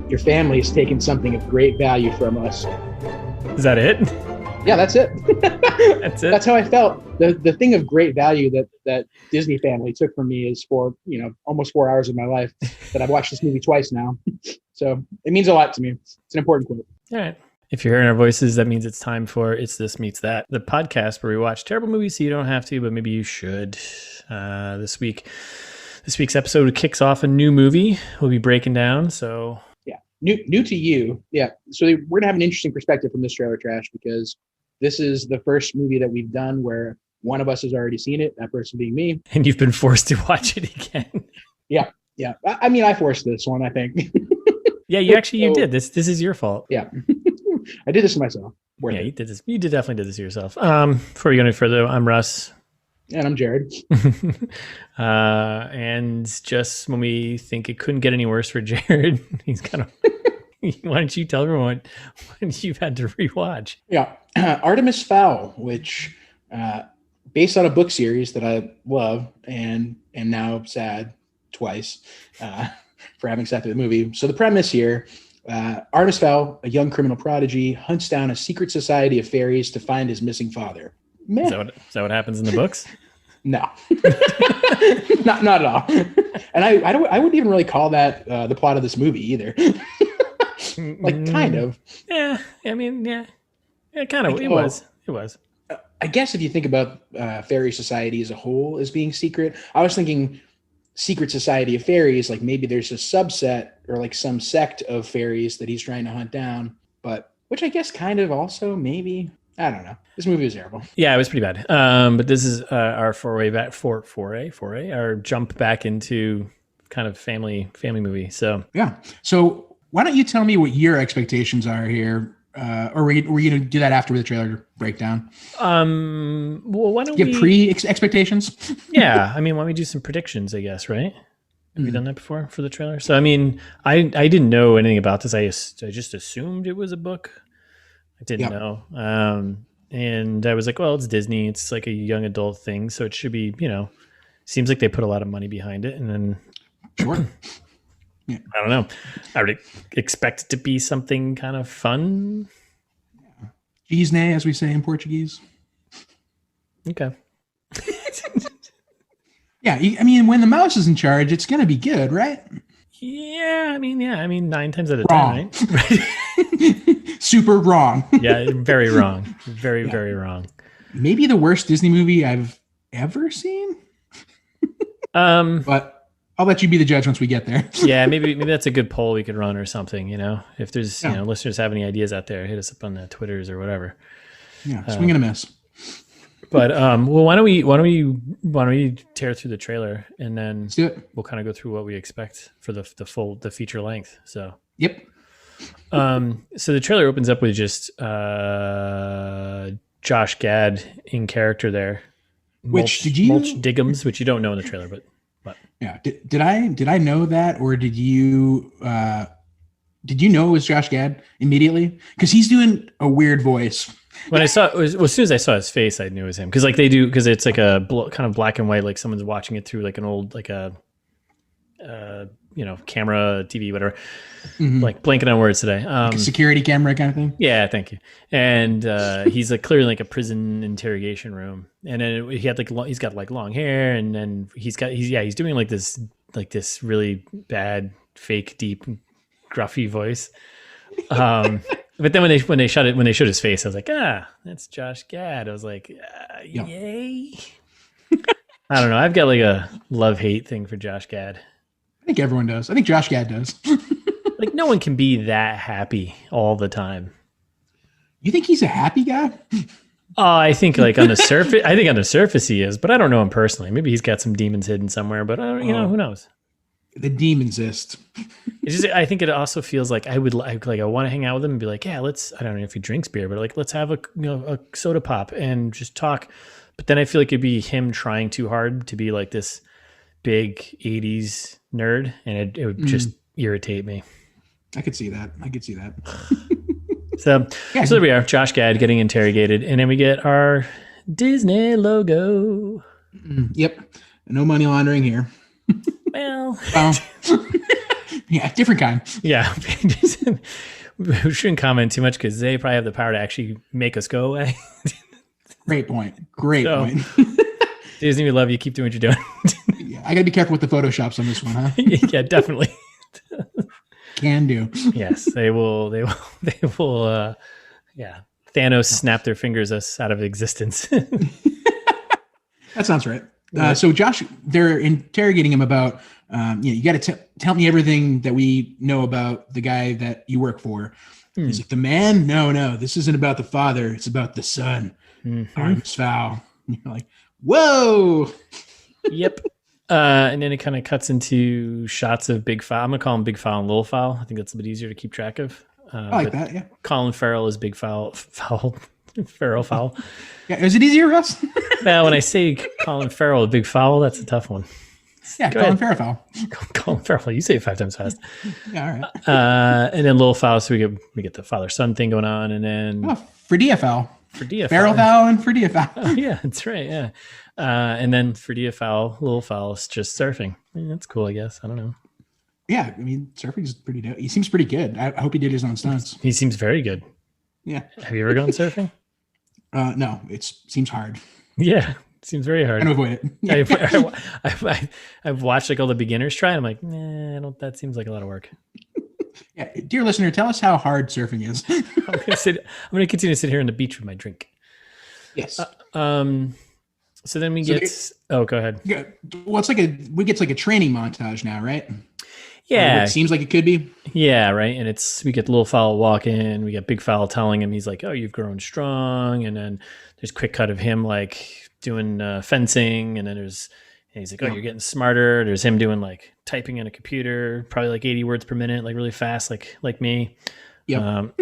Your family has taken something of great value from us. Is that it? Yeah, that's it. That's it. That's how I felt. The thing of great value that Disney family took from me is for, almost 4 hours of my life that I've watched this movie twice now. So it means a lot to me. It's an important quote. All right. If you're hearing our voices, that means it's time for It's This Meets That, the podcast where we watch terrible movies so you don't have to, but maybe you should. This week's episode kicks off a new movie we'll be breaking down. So yeah, new to you. Yeah. So we're going to have an interesting perspective from this trailer trash because this is the first movie that we've done where one of us has already seen it, that person being me. And you've been forced to watch it again. Yeah. I mean, I forced this one, I think. Yeah, you did. This is your fault. Yeah. I did this to myself. Yeah, you did this. You definitely did this to yourself. Before we go any further, I'm Russ. And I'm Jared. And just when we think it couldn't get any worse for Jared, he's kind of... Why don't you tell everyone what you've had to rewatch? Yeah. Artemis Fowl, which based on a book series that I love and am now sad twice for having sat through the movie. So the premise here, Artemis Fowl, a young criminal prodigy, hunts down a secret society of fairies to find his missing father. Is that what happens in the books? No, not at all. And I wouldn't even really call that the plot of this movie either. Like kind of. Yeah. I mean, yeah. Yeah, kind of. Like, it was. I guess if you think about fairy society as a whole as being secret, I was thinking secret society of fairies, like maybe there's a subset or like some sect of fairies that he's trying to hunt down, but which I guess kind of also maybe, I don't know. This movie was terrible. Yeah, it was pretty bad. But this is our our jump back into kind of family movie. So yeah. So why don't you tell me what your expectations are here? Or were you going to do that after the trailer breakdown? Well, why don't we... pre-expectations? Yeah. I mean, why don't we do some predictions, I guess, right? Have we done that before for the trailer? So, I mean, I didn't know anything about this. I just assumed it was a book. I didn't know. And I was like, well, it's Disney. It's like a young adult thing. So it should be, seems like they put a lot of money behind it. And then... Sure. Yeah. I don't know. I would expect it to be something kind of fun. Gisne, as we say in Portuguese. Okay. Yeah, I mean, when the mouse is in charge, it's going to be good, right? Yeah, I mean, 9 times out of wrong. 10, right? Super wrong. Yeah, very wrong. Very wrong. Maybe the worst Disney movie I've ever seen. But I'll let you be the judge once we get there. Yeah, maybe that's a good poll we could run or something. If there's listeners have any ideas out there, hit us up on the Twitters or whatever. Yeah, swing and a miss. But well, why don't we tear through the trailer and then let's do it. We'll kind of go through what we expect for the feature length. So yep. So the trailer opens up with just Josh Gad in character there, Mulch Diggums, which you don't know in the trailer, but. Yeah. Did I know that, or did you know it was Josh Gad immediately? Because he's doing a weird voice. When as soon as I saw his face, I knew it was him. Because like they do, because it's like a kind of black and white, like someone's watching it through like an old camera, TV, whatever. Mm-hmm. Like blanking on words today. Like a security camera kind of thing. Yeah, thank you. And he's like clearly like a prison interrogation room. And then he's got like long hair, and then he's doing like this really bad, fake, deep, gruffy voice. But then when they showed his face, I was like, that's Josh Gad. I was like, yay. I don't know. I've got like a love-hate thing for Josh Gad. I think everyone does. I think Josh Gad does. Like no one can be that happy all the time. You think he's a happy guy? I think like on the surface he is, but I don't know him personally. Maybe he's got some demons hidden somewhere, but who knows? The demonsist. It's just, I think it also feels like I want to hang out with him and be like, yeah, I don't know if he drinks beer, but like, let's have a soda pop and just talk. But then I feel like it'd be him trying too hard to be like this big 80s nerd, and it would just irritate me. I could see that. So there we are, Josh Gad getting interrogated, and then we get our Disney logo. Yep. No money laundering here. Well, yeah, different kind. Yeah. We shouldn't comment too much because they probably have the power to actually make us go away. Great point. Point. Disney, we love you. Keep doing what you're doing. Yeah, I got to be careful with the Photoshops on this one, huh? Yeah, definitely. Can do. Yes, they will. Yeah. Thanos snapped their fingers us out of existence. That sounds right. So Josh, they're interrogating him about, you got to tell me everything that we know about the guy that you work for. He's like, the man? No, this isn't about the father. It's about the son. Artemis Fowl. And you're like, whoa. Yep. And then it kind of cuts into shots of Big Fowl. I'm going to call him Big Fowl and Little Fowl. I think that's a bit easier to keep track of. I like that, yeah. Colin Farrell is Big Fowl. Farrell Fowl. Yeah, is it easier, Russ? Now, when I say Colin Farrell, Big Fowl, that's a tough one. Yeah, Colin Farrell. Colin Farrell. You say it 5 times fast. Yeah, all right. And then Little Fowl, so we get the father-son thing going on, and then Ferdia Fowl. Farrell Fowl. Fowl and Ferdia Fowl. Oh, yeah, that's right. Yeah. And then Ferdia Fowl, Little Fowl is just surfing. That's cool, I guess. I don't know. Yeah, I mean, surfing is pretty dope. He seems pretty good. I hope he did his own stunts. He seems very good. Yeah. Have you ever gone surfing? No, it seems hard. Yeah, it seems very hard. I can avoid it. Yeah. I've watched like all the beginners try, and I'm like, nah, that seems like a lot of work. Yeah, dear listener, tell us how hard surfing is. I'm gonna continue to sit here on the beach with my drink. Yes. So then we get. Go ahead. Yeah. Well, we get like a training montage now, right? Yeah, it seems like it could be. Yeah, right. And we get Little Fowl walk in. We get Big Fowl telling him, he's like, "Oh, you've grown strong." And then there's a quick cut of him like doing fencing, and then he's like, "Oh, you're getting smarter." There's him doing like typing in a computer, probably like 80 words per minute, like really fast, like me. Yep.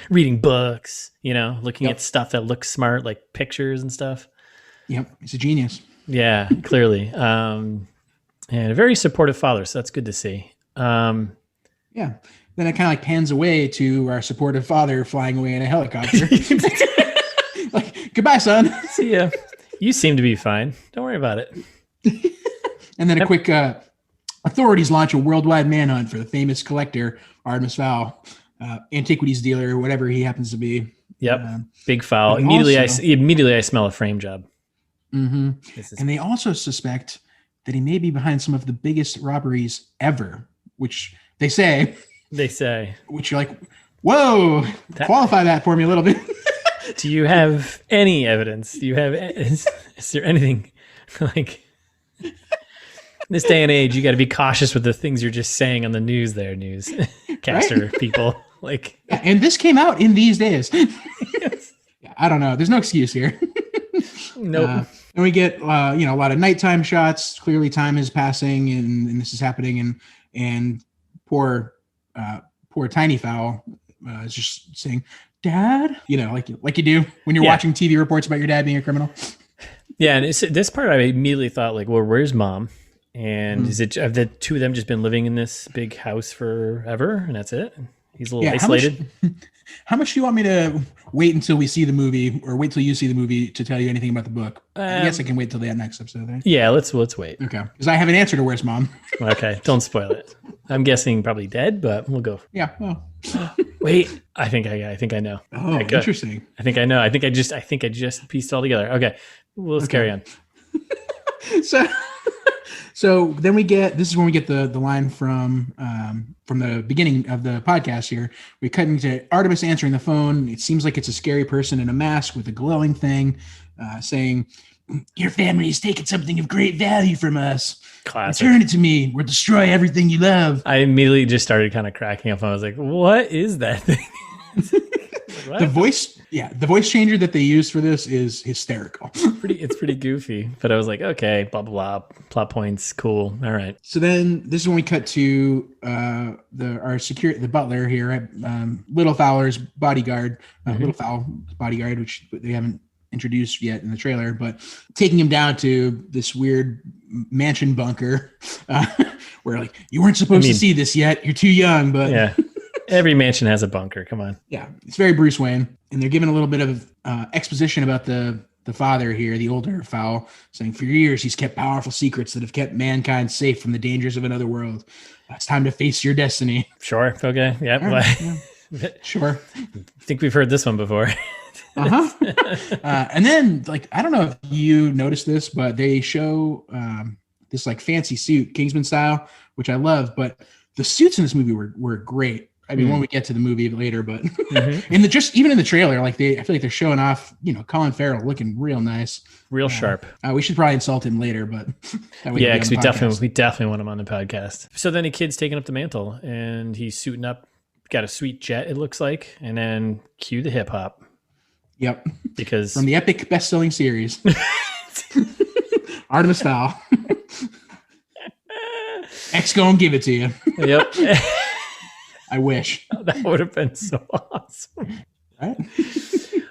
Reading books, looking at stuff that looks smart, like pictures and stuff. Yep, he's a genius. Yeah, clearly. And a very supportive father, so that's good to see. Yeah. Then it kind of like pans away to our supportive father flying away in a helicopter. Like, goodbye, son. See ya. You seem to be fine. Don't worry about it. And then a quick authorities launch a worldwide manhunt for the famous collector, Artemis Fowl, antiquities dealer, whatever he happens to be. Yep. Big Fowl. Immediately I smell a frame job. Mm-hmm. And they also suspect that he may be behind some of the biggest robberies ever, which they say, which you're like, whoa, qualify that for me a little bit. Do you have any evidence? Is there anything like in this day and age, you got to be cautious with the things you're just saying on the news there, newscaster right? People like, yeah, and this came out in these days. I don't know. There's no excuse here. Nope. And we get, a lot of nighttime shots. Clearly, time is passing, and this is happening. And poor Tiny Fowl is just saying, "Dad," like you do when you're watching TV reports about your dad being a criminal. Yeah, and this part I immediately thought, like, well, where's mom? And have the two of them just been living in this big house forever, and that's it? He's a little isolated. How much do you want me to wait until we see the movie, or wait till you see the movie to tell you anything about the book? I guess I can wait till the next episode. Right? Yeah, let's wait. Okay, because I have an answer to where's mom. Okay, don't spoil it. I'm guessing probably dead, but we'll go. Yeah. Well. Wait, I think I know. Oh, okay, interesting. I think I know. I think I just pieced it all together. Okay, let's carry on. So then this is when we get the line from the beginning of the podcast here. We cut into Artemis answering the phone. It seems like it's a scary person in a mask with a glowing thing saying, "Your family has taken something of great value from us. Classic. Return it to me or destroy everything you love." I immediately just started kind of cracking up. I was like, what is that thing? The voice changer that they used for this is hysterical. It's pretty goofy, but I was like, okay, blah, blah, blah, plot points. Cool. All right. So then this is when we cut to the butler here, Little Fowler's bodyguard, Little Fowl bodyguard, which they haven't introduced yet in the trailer, but taking him down to this weird mansion bunker where like, you weren't supposed to see this yet. You're too young, but yeah. Every mansion has a bunker. Come on. Yeah, it's very Bruce Wayne, and they're giving a little bit of exposition about the the father here, the older Fowl, saying, "For years he's kept powerful secrets that have kept mankind safe from the dangers of another world. It's time to face your destiny." Sure. Okay. Yep. Yeah. Sure. I think we've heard this one before. And then, like, I don't know if you noticed this, but they show this like fancy suit, Kingsman style, which I love. But the suits in this movie were great. I mean, when we get to the movie later, but even in the trailer, like I feel like they're showing off, Colin Farrell looking real nice, real sharp. We should probably insult him later, but yeah, because we definitely want him on the podcast. So then the kid's taking up the mantle, and he's suiting up, got a sweet jet, it looks like, and then cue the hip hop. Yep, because from the epic best-selling series, Artemis Fowl. X go and give it to you. Yep. I wish. That would have been so awesome. Right?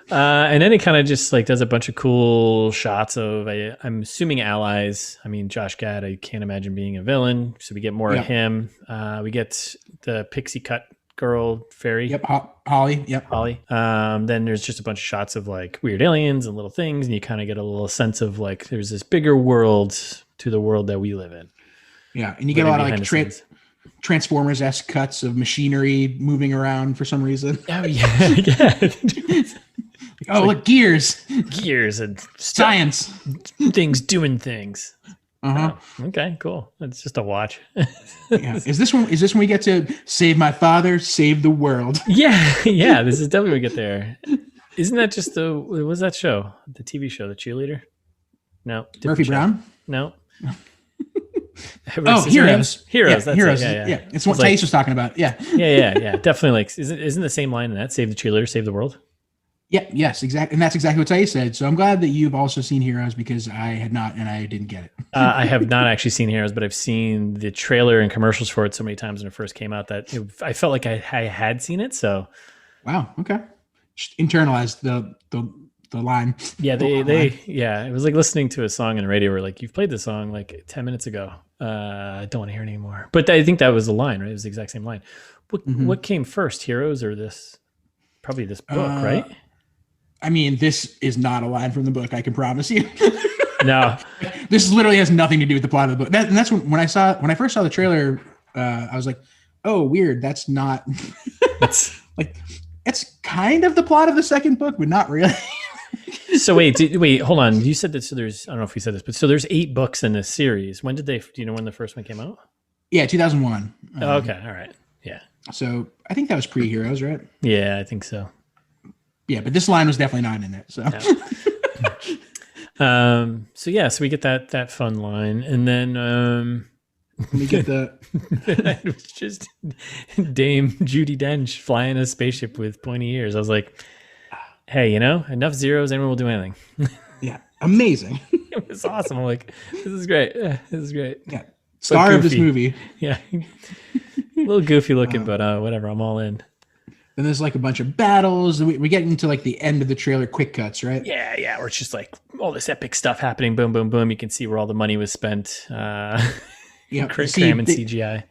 And then it kind of just like does a bunch of cool shots of, I'm assuming allies. I mean, Josh Gad, I can't imagine being a villain. So we get more of him. We get the pixie cut girl fairy. Yep. Holly. Yep. Holly. Then there's just a bunch of shots of like weird aliens and little things. And you kind of get a little sense of like, there's this bigger world to the world that we live in. Yeah. And you get a lot of like Transformers-esque cuts of machinery moving around for some reason. Oh yeah. Oh, look, gears and science, things doing things. Oh, okay, cool. It's just a watch. Yeah. Is this when we get to save my father, save the world? Yeah. This is definitely when we get there. Isn't that just what was that show? The TV show, The Cheerleader? No. Murphy show. Brown? No. Heroes. Heroes. That's Heroes. It. Yeah. It's what Thais was talking about. Yeah. Yeah. Definitely. Like, isn't the same line in that? Save the cheerleader, save the world. Yeah. Yes. Exactly. And that's exactly what Thais said. So I'm glad that you've also seen Heroes, because I had not, and I didn't get it. I have not actually seen Heroes, but I've seen the trailer and commercials for it so many times when it first came out that I felt like I had seen it. So. Wow. Okay. Just internalized the line. Yeah, it was like listening to a song on the radio where like, you've played the song like 10 minutes ago. I don't want to hear it anymore. But I think that was the line, right? It was the exact same line. What came first, Heroes or this? Probably this book, right? I mean, this is not a line from the book, I can promise you. No. This literally has nothing to do with the plot of the book. That's when I first saw the trailer, I was like, oh, weird. That's not like, it's kind of the plot of the second book, but not really. So wait, hold on. You said that, so there's, I don't know if we said this, but so there's 8 books in this series. When did do you know when the first one came out? Yeah, 2001. Okay. All right. Yeah. So I think that was pre-Heroes, right? Yeah, I think so. Yeah, but this line was definitely not in it. So, so we get that fun line, and then we get it was just Dame Judi Dench flying a spaceship with pointy ears. I was like, hey, enough zeros, anyone will do anything. Yeah, amazing. It was awesome. I'm like, this is great. Yeah, this is great. Yeah, star of this movie. Yeah, a little goofy looking, but whatever. I'm all in. And there's like a bunch of battles. We get into like the end of the trailer quick cuts, right? Yeah. Where it's just like all this epic stuff happening. Boom, boom, boom. You can see where all the money was spent. Cramming CGI.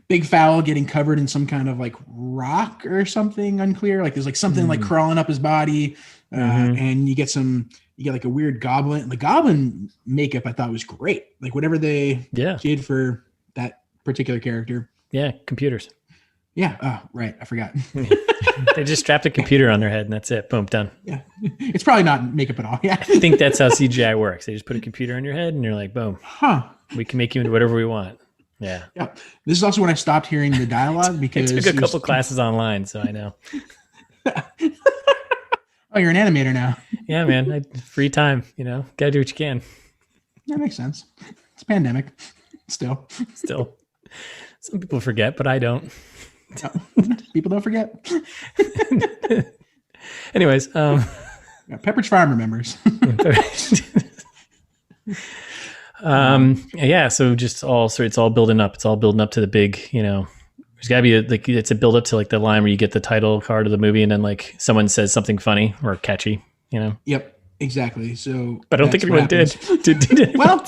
Big Fowl getting covered in some kind of like rock or something unclear. Like there's like something like crawling up his body. And you get like a weird goblin. The goblin makeup I thought was great. Like whatever they did for that particular character. Yeah, computers. Yeah. Oh, right. I forgot. They just strapped a computer on their head and that's it. Boom, done. Yeah. It's probably not makeup at all. Yeah. I think that's how CGI works. They just put a computer on your head and you're like, boom. Huh. We can make you into whatever we want. Yeah. Yeah. This is also when I stopped hearing the dialogue because I took a couple classes online, so I know. Oh, you're an animator now. Yeah, man. Free time, gotta do what you can. That makes sense. It's a pandemic. Still. Some people forget, but I don't. No, people don't forget. Anyways, Pepperidge Farm remembers. So it's all building up. It's all building up to the big, there's gotta be it's a build up to like the line where you get the title card of the movie and then like someone says something funny or catchy, Yep, exactly. So, but I don't think anyone did. Well,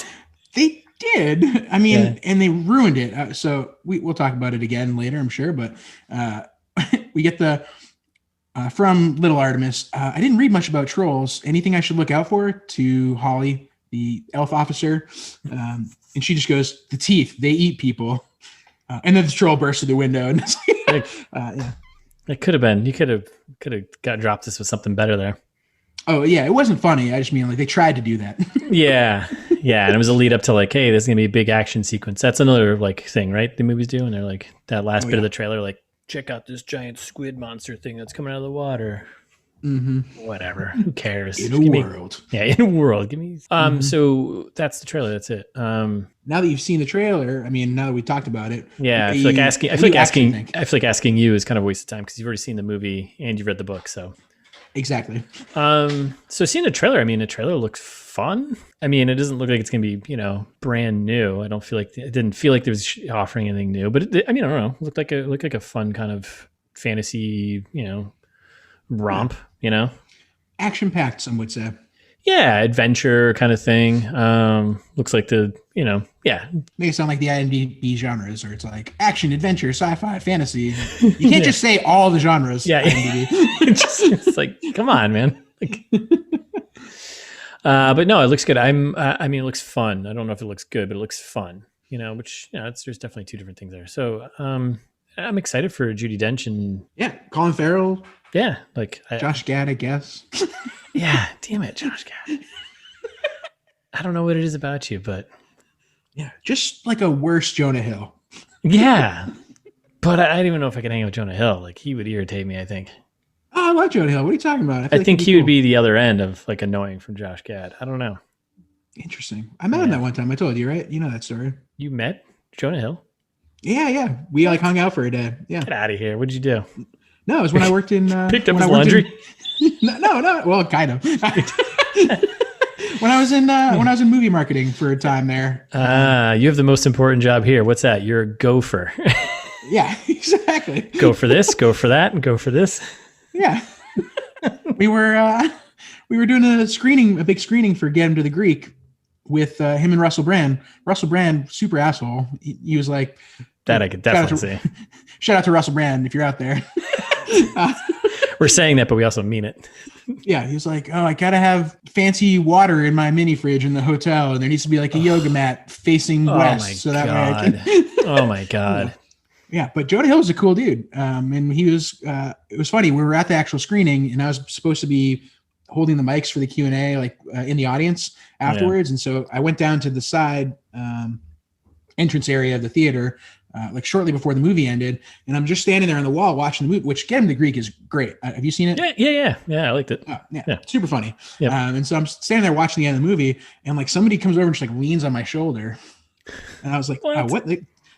they did. I mean, and they ruined it. So we'll talk about it again later, I'm sure. But we get from Little Artemis. I didn't read much about trolls. Anything I should look out for? To Holly, the elf officer. And she just goes, the teeth, they eat people. And then the troll bursts through the window. And it's yeah. It could have been. You could have got dropped this with something better there. Oh, yeah. It wasn't funny. I just mean like they tried to do that. Yeah. Yeah. And it was a lead up to like, hey, there's going to be a big action sequence. That's another like thing, right? The movies do. And they're like that last bit of the trailer, like, check out this giant squid monster thing that's coming out of the water. Mm-hmm. Whatever. Who cares? In a world. In a world. Give me. So that's the trailer. That's it. Now that you've seen the trailer, I mean, now that we talked about it. Yeah. I feel like asking you is kind of a waste of time because you've already seen the movie and you've read the book. So. Exactly. So seeing the trailer, I mean, the trailer looks fun. I mean, it doesn't look like it's going to be, brand new. I don't feel like it didn't feel like there was offering anything new, but I don't know. It looked like a fun kind of fantasy, romp, Action packed, some would say. Yeah. Adventure kind of thing. Looks like May sound like the IMDb genres, or it's like action, adventure, sci-fi, fantasy. You can't just say all the genres. Yeah. It's like, come on, man. But no, it looks good. It looks fun. I don't know if it looks good, but it looks fun, which, there's definitely two different things there. So, I'm excited for Judi Dench and Colin Farrell. Yeah. Josh Gad, I guess. Yeah. Damn it. Josh Gad. I don't know what it is about you, but yeah, just like a worse Jonah Hill. Yeah. But I don't even know if I can hang out with Jonah Hill. Like he would irritate me, I think. Oh, I love Jonah Hill. What are you talking about? I think he would be the other end of like annoying from Josh Gad. I don't know. Interesting. I met him that one time. I told you, right? You know that story. You met Jonah Hill? Yeah. We hung out for a day. Yeah. Get out of here. What did you do? No, it was when I worked in... Picked up his laundry? No. Well, kind of. When I was in movie marketing for a time there. You have the most important job here. What's that? You're a gopher. Yeah, exactly. Go for this, go for that, and go for this. Yeah. We were doing a big screening for Get Him to the Greek with him and Russell Brand. Russell Brand, super asshole. He was like... That I could definitely see. Shout out to Russell Brand if you're out there. We're saying that, but we also mean it. Yeah, he was like, "Oh, I gotta have fancy water in my mini fridge in the hotel, and there needs to be like a yoga mat facing west, so that way I can." Oh my god! Yeah, but Jonah Hill was a cool dude, and he was. It was funny. We were at the actual screening, and I was supposed to be holding the mics for the Q&A, like in the audience afterwards, and so I went down to the side entrance area of the theater. Like shortly before the movie ended, and I'm just standing there on the wall watching the movie, which Get Him to the Greek is great. Have you seen it? Yeah, I liked it. Yeah, super funny. Yep. And so I'm standing there watching the end of the movie, and like somebody comes over and just like leans on my shoulder, and I was like, what?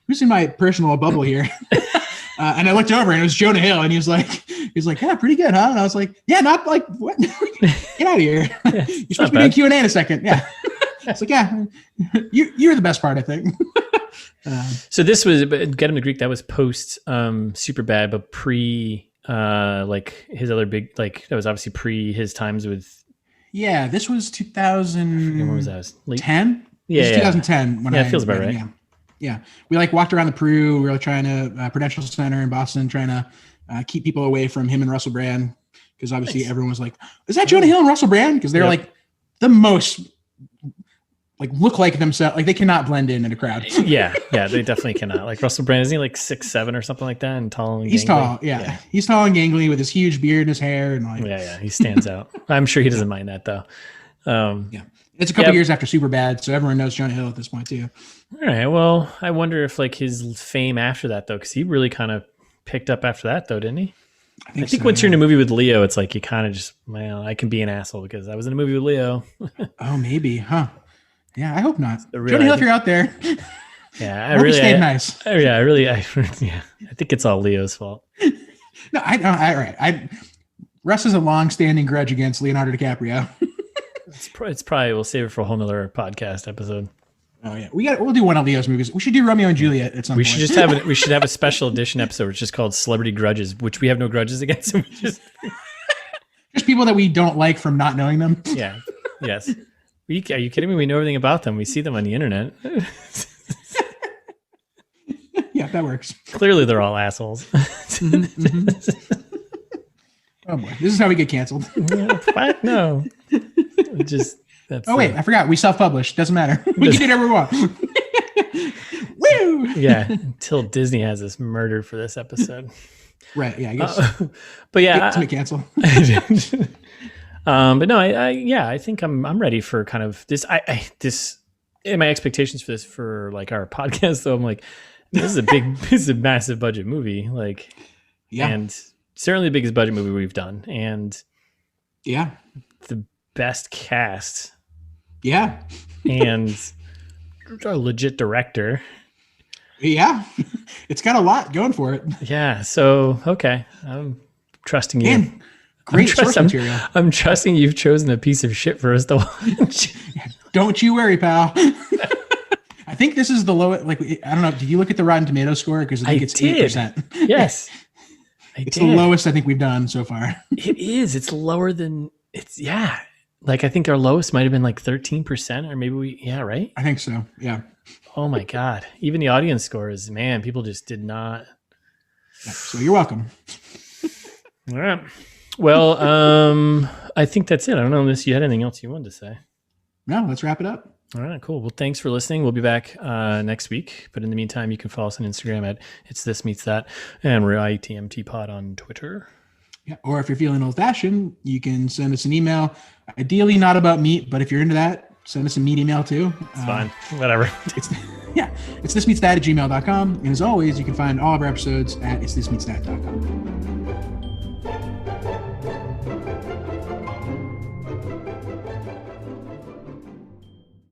Who's in my personal bubble here? And I looked over, and it was Jonah Hill, and he was like, yeah, pretty good, huh? And I was like, yeah, not like what? Get out of here! You're supposed to be doing Q&A in a second. Yeah, it's like, yeah, you're the best part, I think. So this was Get Him to Greek. That was post Superbad, but pre like his other big, like that was obviously pre his times with. Yeah, this was 2000. When was that? Late 10. Yeah, 2010. When it feels about right. Yeah. We like walked around the Peru. We were trying to Prudential Center in Boston, trying to keep people away from him and Russell Brand, because obviously everyone was like, "Is that Jonah Hill and Russell Brand?" Because they're like the most. Like look like themselves, like they cannot blend in a crowd. yeah, they definitely cannot. Like Russell Brand, isn't he like 6'7" or something like that, and tall and he's gangly? Tall, yeah. He's tall and gangly with his huge beard and his hair, and like he stands out. I'm sure he doesn't mind that though. It's a couple years after Superbad, so everyone knows Jonah Hill at this point too. All right, well, I wonder if like his fame after that though, because he really kind of picked up after that though, didn't he? I think once you're in a movie with Leo, it's like you kind of just, I can be an asshole because I was in a movie with Leo. Oh, maybe, huh? Yeah, I hope not. Jonah Hill, if you're out there. Yeah, I really stayed nice. I think it's all Leo's fault. No, I Russ has a long-standing grudge against Leonardo DiCaprio. It's probably, we'll save it for a whole nother podcast episode. Oh yeah, we'll do one of Leo's movies. We should do Romeo and Juliet at some point. We should have a special edition episode, which is called Celebrity Grudges, which we have no grudges against. So just people that we don't like from not knowing them. Yeah. Yes. Are you kidding me? We know everything about them. We see them on the internet. Yeah, that works. Clearly, they're all assholes. Oh boy, this is how we get canceled. What? No. Just that's. Oh wait, I forgot. We self-published. Doesn't matter. We can do whatever we want. Woo! Yeah, until Disney has us murdered for this episode. Right. Yeah. I guess. But yeah, to cancel. But no, I think I'm ready for kind of this. This in my expectations for this for like our podcast. So I'm like, this is a massive budget movie. Like, yeah, and certainly the biggest budget movie we've done, and yeah, the best cast. Yeah, and a legit director. Yeah, it's got a lot going for it. Yeah, so okay, I'm trusting you. And great source material. I'm trusting you've chosen a piece of shit for us to watch. Don't you worry, pal. I think this is the lowest. Like, I don't know. Did you look at the Rotten Tomatoes score? Because I think it's 8%. Yes, it's the lowest I think we've done so far. It is. It's lower than it's. Yeah, like I think our lowest might have been like 13%, or maybe we. Yeah, right. I think so. Yeah. Oh my God. Even the audience scores, man, people just did not. Yeah, so you're welcome. All right. Well, I think that's it. I don't know unless you had anything else you wanted to say. No, let's wrap it up. All right, cool. Well, thanks for listening. We'll be back next week. But in the meantime, you can follow us on Instagram at It's This Meets That. And we're ITMT Pod on Twitter. Yeah. Or if you're feeling old fashioned, you can send us an email. Ideally not about meat, but if you're into that, send us a meat email too. It's fine. Whatever. It's thismeetsthat@gmail.com. And as always, you can find all of our episodes at itsthismeetsthat.com.